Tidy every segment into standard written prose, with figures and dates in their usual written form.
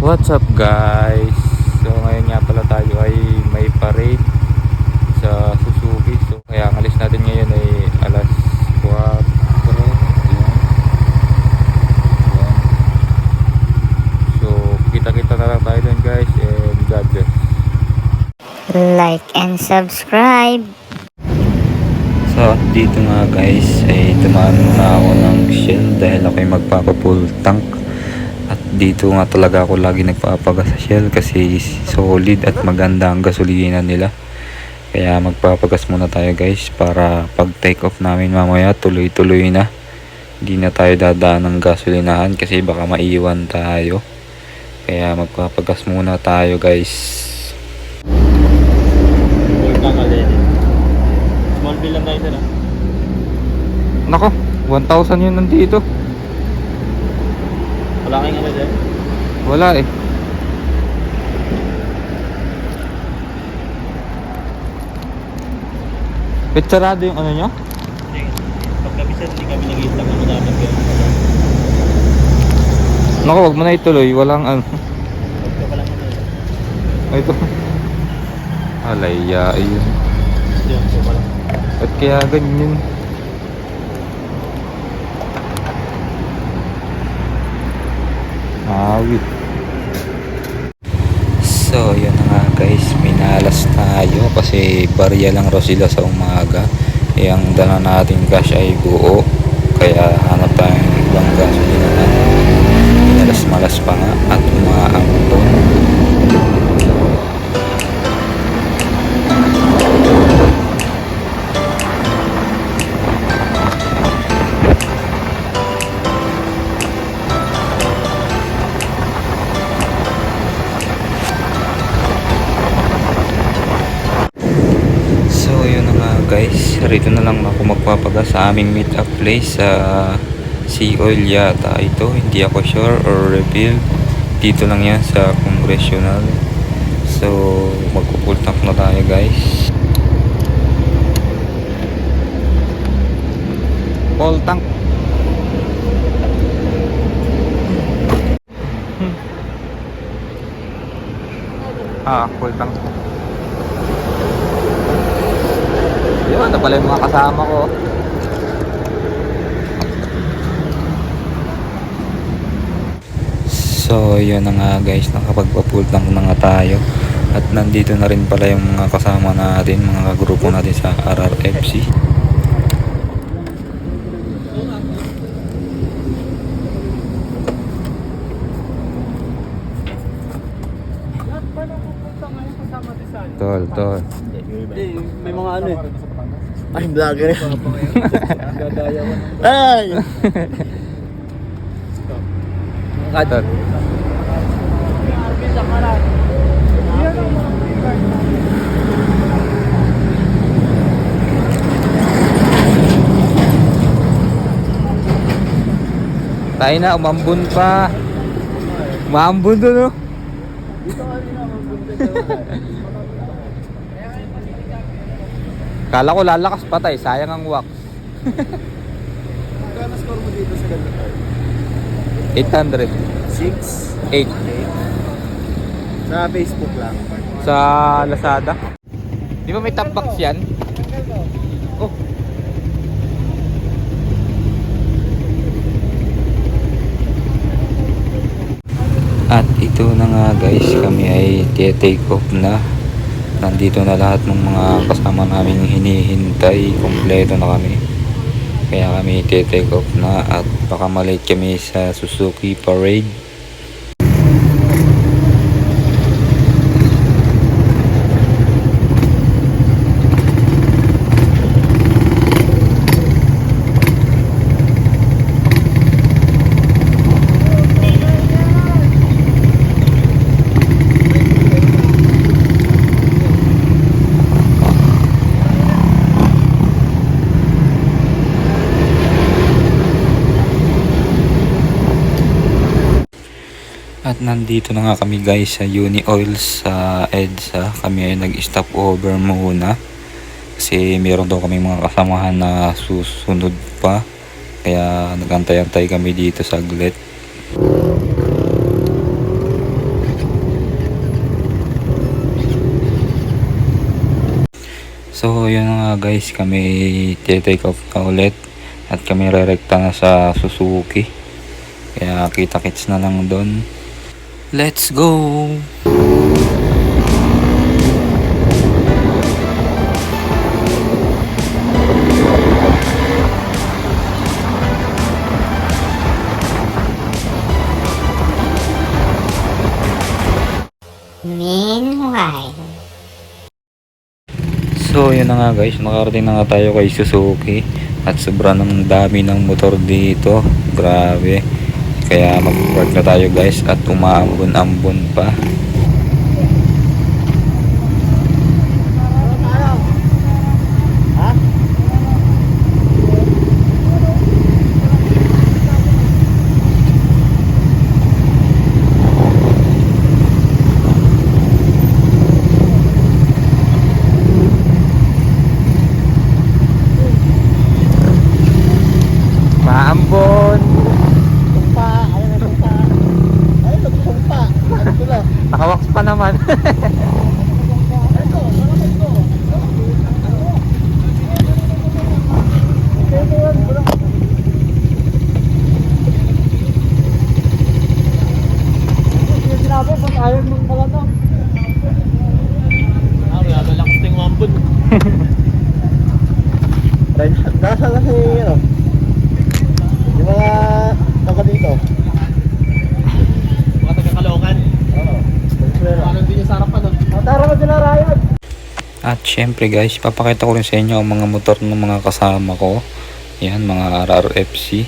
What's up guys? So ngayon nga pala tayo ay may parade sa Suzuki. So kaya ang alis natin ngayon ay alas 4. Yan. So kita-kita na lang tayo dun guys, and God bless. Like and subscribe. So dito nga guys ay tumaan muna ako ng Shell dahil ako'y magpapapull tank. At dito nga talaga ako lagi nagpapagas sa Shell kasi solid at maganda ang gasolina nila. Kaya magpapagas muna tayo guys para pag take off namin mamaya tuloy-tuloy na. Hindi na tayo dadaan ng gasolinahan kasi baka maiwan tayo. Kaya magpapagas muna tayo guys. Small bill lang tayo sir. Nako, 1,000 yun nandito. Wala kayong ano dyan? Wala eh. Pitsarado yung ano nyo? Sige. Pag gabi sir, hindi kami nag-iitak na dapat yun. Nako, wag mo na ituloy. Walang ano. Pagka pa lang ano yun. Ito. Alaya, ayun. Diyan, so pala. At kaya ganyan. Awit. So yun na nga guys, minalas tayo kasi barya lang raw sila sa umaga. Eh ang dala nating cash ay buo, kaya hanap tayong ibang gasolina na. Minalas-malas pa nga at umaampon. Guys, rito na lang ako magpapagas sa aming meet up place sa Sea Oil yata ito, hindi ako sure, or reveal. Dito lang yan sa Congressional. So magpupull tank na tayo guys. Full tank. Full tank. Yun, na pala yung mga kasama ko. So yun na nga guys, nakapagpa-full tank na nga tayo. At nandito na rin pala yung mga kasama natin, mga kagrupo natin sa RRFC. Tol. May mga ano eh. Ay, vlogger eh. Ay! Tol. Tayo na, umambun pa. Umambun doon, no? Kala ko lalakas patay, sayang ang wax. Magkano score mo dito sa ganito? 800. 6? 8. Sa Facebook lang. Sa Lazada. Di ba may top box yan? Oh. At ito na nga guys, kami ay take off na. Nandito na lahat ng mga kasama namin hinihintay. Kompleto na kami. Kaya kami take off na at baka malate kami sa Suzuki Parade. At nandito na nga kami guys sa Uni Oils sa EDSA. Kami ay nag-stop over muna kasi meron daw kami mga kasamahan na susunod pa, kaya nagantay-antay kami dito saglit. So yun na nga guys, kami take off na ulit at kami rerekta na sa Suzuki. Kaya kita-kits na lang doon. Let's go! Meanwhile, So yun na nga guys, nakarating na nga tayo kay Suzuki at sobrang dami ng motor dito, grabe. Kaya mag-park na tayo guys at umaambon-ambon pa. Maambon! Sumpa. Ayun na sumpa. Ayun, nagsumpa. Ano sila? Nakawax pa naman. Sinabi, ba't ayaw mong pala to? Wala na lang kasing mambun. Nasa na si, ano? Yung mga taga dito. Mga taga Caloocan? Oo. Parang hindi niya sarap pa doon. Tara ka sila, Ryan! At syempre guys, papakita ko rin sa inyo ang mga motor ng mga kasama ko. Yan, mga RRFC.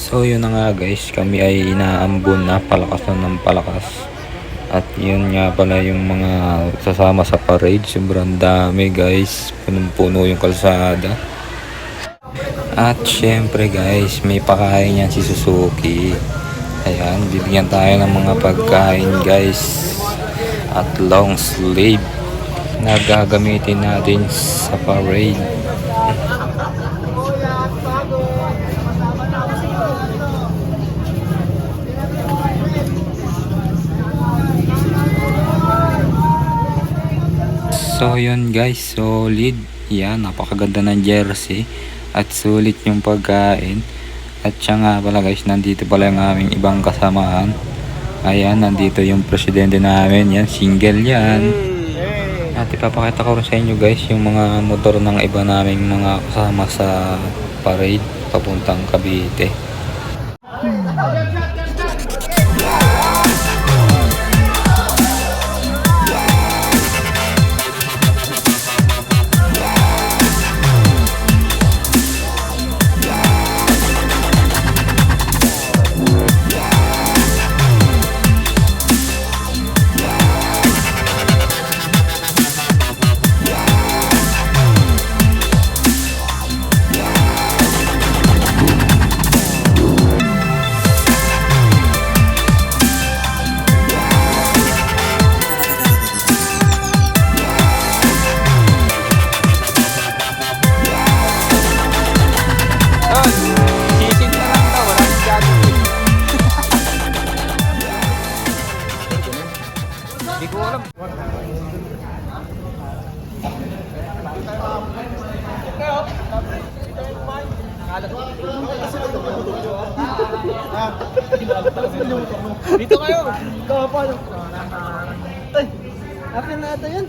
So yun na nga guys, kami ay inaambon na, palakas na ng palakas. At yun nga pala yung mga sasama sa parade, sobrang dami guys, punong-puno yung kalsada. At syempre guys, may pakain yan si Suzuki. Ayan, bibigyan tayo ng mga pagkain guys. At long sleeve na gagamitin natin sa parade. So yun guys, solid. Yan, napakaganda ng jersey. At sulit yung pagkain. At siya nga pala guys, nandito pala yung aming ibang kasamaan. Ayan, nandito yung presidente namin. Yan, single yan. At ipapakita ko rin sa inyo guys yung mga motor ng iba naming mga kasama sa parade papuntang Cavite. Dito kayo! Kapal! Ay! Akin na ata yan!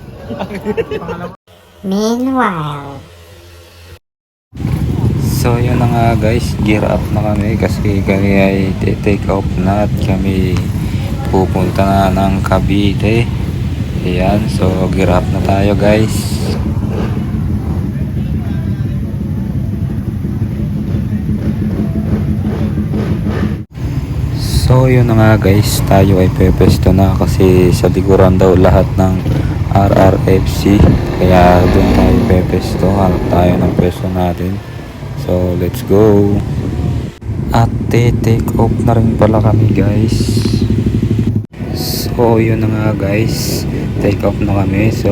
meanwhile, So yun na nga guys, gear up na kami kasi kami ay take off na at kami pupunta na ng Cavite. Ayan, so gear up na tayo guys. So yun na nga guys, tayo ay pepesto na kasi sa likuran daw lahat ng RRFC. Kaya doon tayo pepesto. Hanap tayo ng pwesto natin. So let's go. At take off na rin pala kami guys. So yun na nga guys, take off na kami. So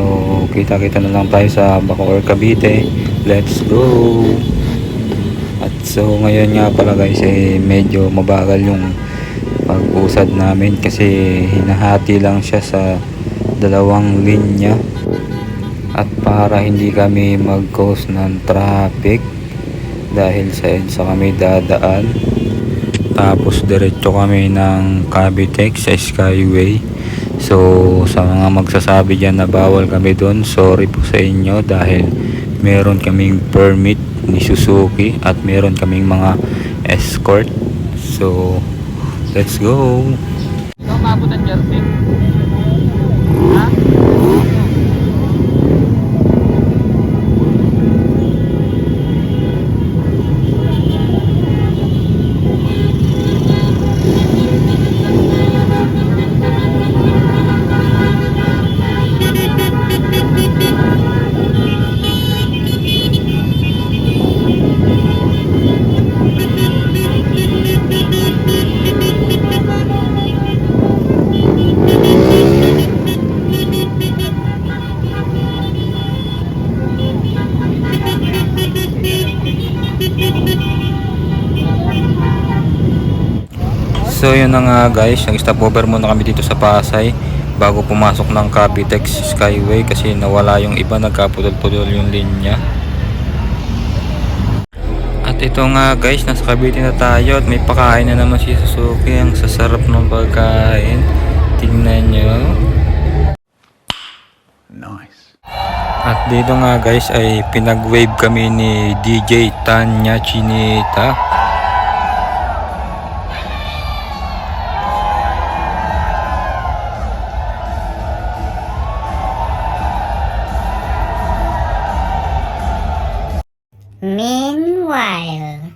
kita-kita na lang tayo sa Bacoor, Cavite. Let's go. At so ngayon nga pala guys medyo mabagal yung pag-usad namin kasi hinahati lang siya sa dalawang linya. At para hindi kami mag-cause ng traffic dahil sa EDSA kami dadaan, tapos diretso kami ng Cavite sa Skyway. So sa mga magsasabi dyan na bawal kami doon, sorry po sa inyo dahil meron kaming permit ni Suzuki at meron kaming mga escort. So let's go. Ikaw maabot ang jersey? Ha? So yun na nga guys, nag-stop over muna kami dito sa Pasay bago pumasok ng Cavite Skyway kasi nawala yung iba, nagkapudol-pudol yung linya. At ito nga guys, nasa Cavite na tayo at may pakain na naman si Suzuki. Ang sasarap ng pagkain, tingnan nyo. Nice. At dito nga guys ay pinag-wave kami ni DJ Tanya Chinita. Meanwhile,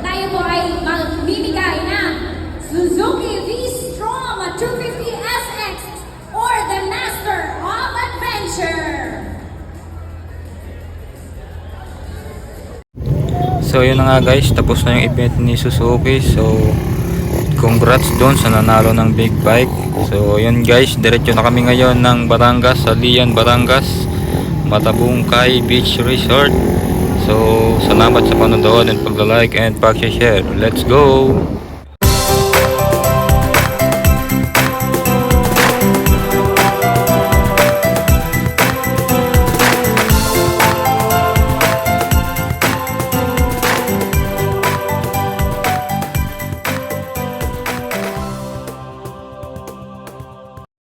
tayo po ay magbibigay ng Suzuki V-Strom 250 SX or the Master of Adventure. So yun na nga guys, tapos na yung event ni Suzuki. So congrats doon sa nanalo ng big bike. So yun guys, diretso na kami ngayon ng Batangas, sa Lian, Batangas, Matabungkay Beach Resort. So salamat sa panonood and pagla-like and pag-share. Let's go!